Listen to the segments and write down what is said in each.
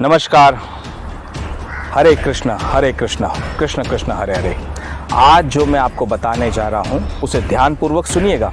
नमस्कार। हरे कृष्णा कृष्ण कृष्ण हरे हरे। आज जो मैं आपको बताने जा रहा हूँ उसे ध्यानपूर्वक सुनिएगा।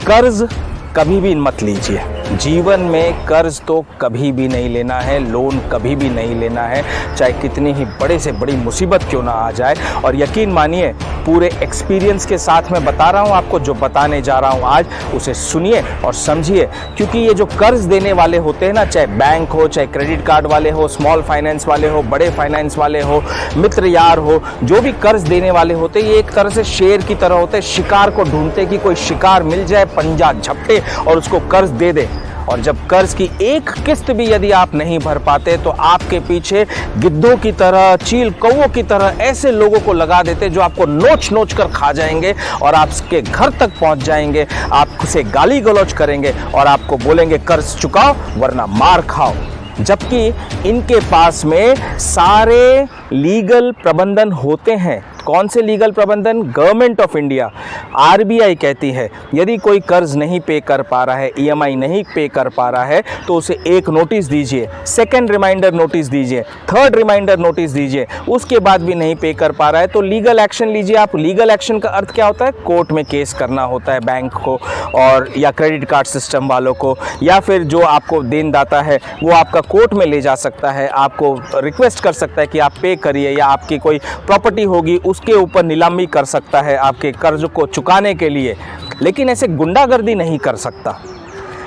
कर्ज कभी भी मत लीजिए। जीवन में कर्ज तो कभी भी नहीं लेना है, लोन कभी भी नहीं लेना है, चाहे कितनी ही बड़े से बड़ी मुसीबत क्यों ना आ जाए। और यकीन मानिए, पूरे एक्सपीरियंस के साथ मैं बता रहा हूँ आपको, जो बताने जा रहा हूँ आज उसे सुनिए और समझिए। क्योंकि ये जो कर्ज देने वाले होते हैं ना, चाहे बैंक हो, चाहे क्रेडिट कार्ड वाले हो, स्मॉल फाइनेंस वाले हो, बड़े फाइनेंस वाले हो, मित्र यार हो, जो भी कर्ज देने वाले होते हैं, ये एक तरह से शेर की तरह होते हैं। शिकार को ढूंढते कि कोई शिकार मिल जाए, पंजा झपटे और उसको कर्ज दे दे। और जब कर्ज की एक किस्त भी यदि आप नहीं भर पाते तो आपके पीछे गिद्धों की तरह, चील कौवों की तरह ऐसे लोगों को लगा देते जो आपको नोच नोच कर खा जाएंगे और आपके घर तक पहुंच जाएंगे, आपसे गाली गलौज करेंगे और आपको बोलेंगे कर्ज चुकाओ वरना मार खाओ। जबकि इनके पास में सारे लीगल प्रबंधन होते हैं। कौन से लीगल प्रबंधन? गवर्नमेंट ऑफ इंडिया, आरबीआई कहती है यदि कोई कर्ज नहीं पे कर पा रहा है, ईएमआई नहीं पे कर पा रहा है, तो उसे एक नोटिस दीजिए, सेकंड रिमाइंडर नोटिस दीजिए, थर्ड रिमाइंडर नोटिस दीजिए। उसके बाद भी नहीं पे कर पा रहा है तो लीगल एक्शन लीजिए। आप लीगल एक्शन का अर्थ क्या होता है? कोर्ट में केस करना होता है बैंक को और या क्रेडिट कार्ड सिस्टम वालों को, या फिर जो आपको देनदाता है वो आपका कोर्ट में ले जा सकता है, आपको रिक्वेस्ट कर सकता है कि आप पे करिए, या आपकी कोई प्रॉपर्टी होगी उसके ऊपर नीलामी कर सकता है आपके कर्ज को चुकाने के लिए। लेकिन ऐसे गुंडागर्दी नहीं कर सकता।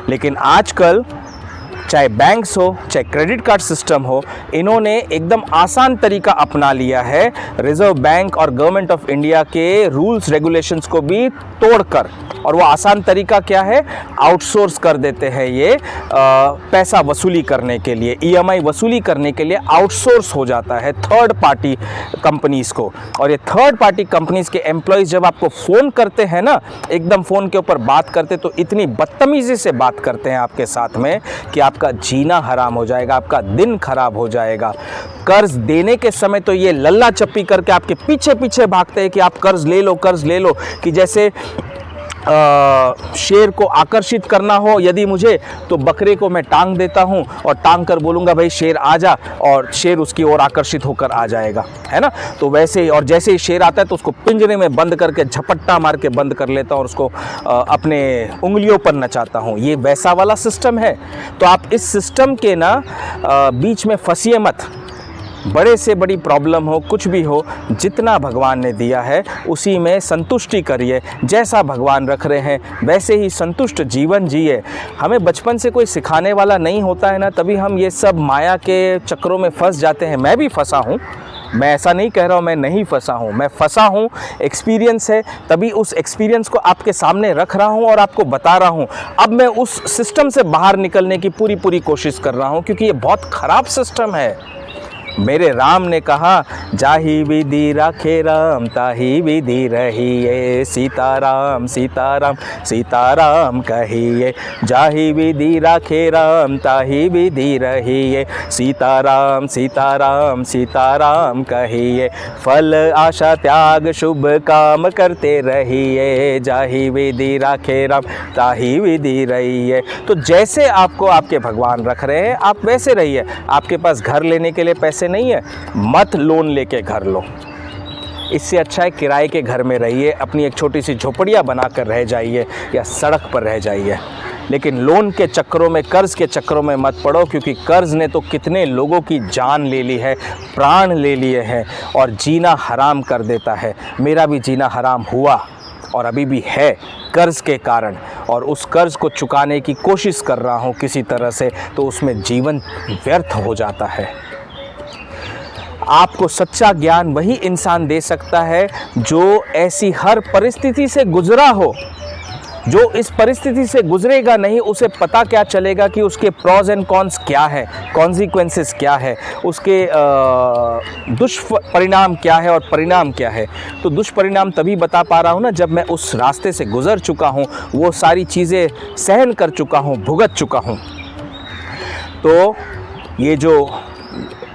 लेकिन आजकल चाहे बैंक्स हो, चाहे क्रेडिट कार्ड सिस्टम हो, इन्होंने एकदम आसान तरीका अपना लिया है। रिजर्व बैंक और गवर्नमेंट ऑफ इंडिया के रूल्स रेगुलेशंस को भी तोड़कर, और वो आसान तरीका क्या है? आउटसोर्स कर देते हैं ये पैसा वसूली करने के लिए, ईएमआई वसूली करने के लिए आउटसोर्स हो जाता है थर्ड पार्टी कंपनीज़ को। और ये थर्ड पार्टी कंपनीज़ के एम्प्लॉयज़ जब आपको फ़ोन करते हैं ना, एकदम फ़ोन के ऊपर बात करते तो इतनी बदतमीज़ी से बात करते हैं आपके साथ में कि आपका जीना हराम हो जाएगा, आपका दिन खराब हो जाएगा। कर्ज देने के समय तो ये लल्ला चप्पी करके आपके पीछे पीछे भागते हैं कि आप कर्ज ले लो, कर्ज ले लो, कि जैसे शेर को आकर्षित करना हो यदि मुझे, तो बकरे को मैं टांग देता हूं और टांग कर बोलूँगा भाई शेर आ जा, और शेर उसकी ओर आकर्षित होकर आ जाएगा, है ना। तो वैसे ही, और जैसे ही शेर आता है तो उसको पिंजरे में बंद करके झपट्टा मार के बंद कर लेता हूँ और उसको अपने उंगलियों पर नचाता हूँ। ये वैसा वाला सिस्टम है। तो आप इस सिस्टम के ना बीच में फंसिए मत। बड़े से बड़ी प्रॉब्लम हो, कुछ भी हो, जितना भगवान ने दिया है उसी में संतुष्टि करिए। जैसा भगवान रख रहे हैं वैसे ही संतुष्ट जीवन जिए। हमें बचपन से कोई सिखाने वाला नहीं होता है ना, तभी हम ये सब माया के चक्रों में फंस जाते हैं। मैं भी फंसा हूँ, मैं ऐसा नहीं कह रहा हूँ मैं नहीं फंसा हूँ, मैं फंसा हूँ। एक्सपीरियंस है, तभी उस एक्सपीरियंस को आपके सामने रख रहा हूँ और आपको बता रहा हूँ। अब मैं उस सिस्टम से बाहर निकलने की पूरी कोशिश कर रहा हूँ, क्योंकि ये बहुत ख़राब सिस्टम है। मेरे राम ने कहा, जाही विधि राखे राम ताही विधि रहिए, सीताराम सीताराम सीताराम कहिए। जाही विधि राखे राम ताही विधि रहिए, सीताराम सीताराम सीताराम कहिए। फल आशा त्याग शुभ काम करते रहिए, जाही विधि राखे राम ताही विधि रहिए। तो जैसे आपको आपके भगवान रख रहे हैं आप वैसे रहिए। आपके पास घर लेने के लिए पैसे नहीं है, मत लोन लेके घर लो। इससे अच्छा है किराए के घर में रहिए, अपनी एक छोटी सी झोपड़ियाँ बनाकर रह जाइए या सड़क पर रह जाइए। लेकिन लोन के चक्करों में, कर्ज के चक्करों में मत पड़ो, क्योंकि कर्ज ने तो कितने लोगों की जान ले ली है, प्राण ले लिए हैं और जीना हराम कर देता है। मेरा भी जीना हराम हुआ और अभी भी है कर्ज के कारण, और उस कर्ज को चुकाने की कोशिश कर रहा हूँ किसी तरह से, तो उसमें जीवन व्यर्थ हो जाता है। आपको सच्चा ज्ञान वही इंसान दे सकता है जो ऐसी हर परिस्थिति से गुजरा हो। जो इस परिस्थिति से गुजरेगा नहीं, उसे पता क्या चलेगा कि उसके प्रॉज एंड कॉन्स क्या है, कॉन्सिक्वेंसेस क्या है, उसके दुष्परिणाम क्या है और परिणाम क्या है। तो दुष्परिणाम तभी बता पा रहा हूँ ना जब मैं उस रास्ते से गुजर चुका हूँ, वो सारी चीज़ें सहन कर चुका हूँ, भुगत चुका हूँ। तो ये जो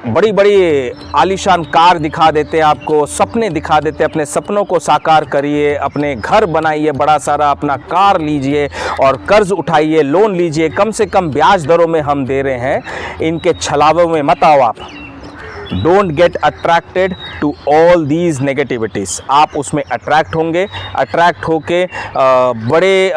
बड़ी बड़ी आलीशान कार दिखा देते हैं आपको, सपने दिखा देते हैं, अपने सपनों को साकार करिए, अपने घर बनाइए बड़ा सारा, अपना कार लीजिए और कर्ज उठाइए, लोन लीजिए, कम से कम ब्याज दरों में हम दे रहे हैं, इनके छलावों में मत आओ आप। Don't get attracted to all these negativities. आप उसमें अट्रैक्ट होंगे, अट्रैक्ट होके बड़े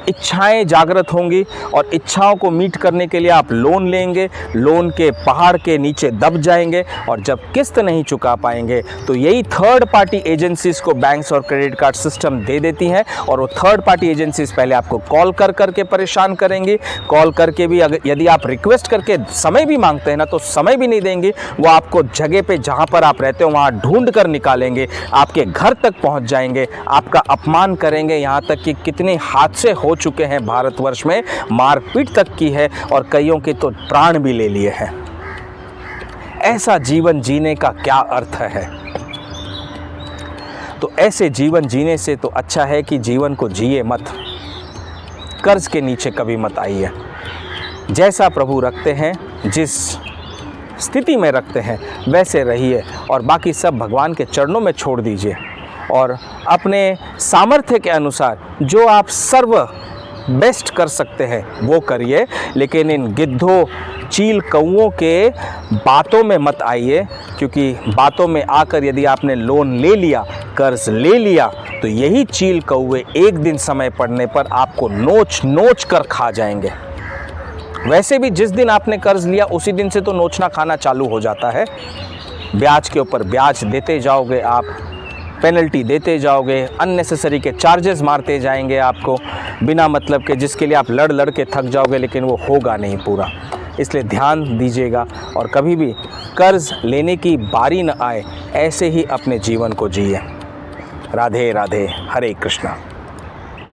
इच्छाएं जागृत होंगी और इच्छाओं को मीट करने के लिए आप लोन लेंगे, लोन के पहाड़ के नीचे दब जाएंगे और जब किस्त नहीं चुका पाएंगे तो यही थर्ड पार्टी एजेंसीज़ को बैंक्स और क्रेडिट कार्ड सिस्टम दे देती हैं और वो थर्ड पार्टी एजेंसीज़ पहले आपको कॉल कर के परेशान करेंगी, कॉल करके भी अगर यदि आप रिक्वेस्ट करके समय भी मांगते हैं ना तो समय भी नहीं देंगी, वो आपको जगह पे जहां पर आप रहते हो वहां ढूंढ कर निकालेंगे, आपके घर तक पहुंच जाएंगे, आपका अपमान करेंगे। यहां तक कि कितने हादसे हो चुके हैं भारतवर्ष में, मारपीट तक की है और कईयों के तो प्राण भी ले लिए हैं। ऐसा जीवन जीने का क्या अर्थ है? तो ऐसे जीवन जीने से तो अच्छा है कि जीवन को जिए मत, कर्ज के नीचे कभी मत आइए। जैसा प्रभु रखते हैं, जिस स्थिति में रखते हैं वैसे रहिए और बाकी सब भगवान के चरणों में छोड़ दीजिए और अपने सामर्थ्य के अनुसार जो आप सर्व बेस्ट कर सकते हैं वो करिए, लेकिन इन गिद्धों चील कौओं के बातों में मत आइए, क्योंकि बातों में आकर यदि आपने लोन ले लिया, कर्ज ले लिया, तो यही चील कौए एक दिन समय पड़ने पर आपको नोच नोच कर खा जाएंगे। वैसे भी जिस दिन आपने कर्ज लिया उसी दिन से तो नोचना खाना चालू हो जाता है। ब्याज के ऊपर ब्याज देते जाओगे आप, पेनल्टी देते जाओगे, अननेसेसरी के चार्जेस मारते जाएंगे आपको बिना मतलब के, जिसके लिए आप लड़ लड़ के थक जाओगे लेकिन वो होगा नहीं पूरा। इसलिए ध्यान दीजिएगा और कभी भी कर्ज लेने की बारी न आए, ऐसे ही अपने जीवन को जिए। राधे राधे, हरे कृष्णा।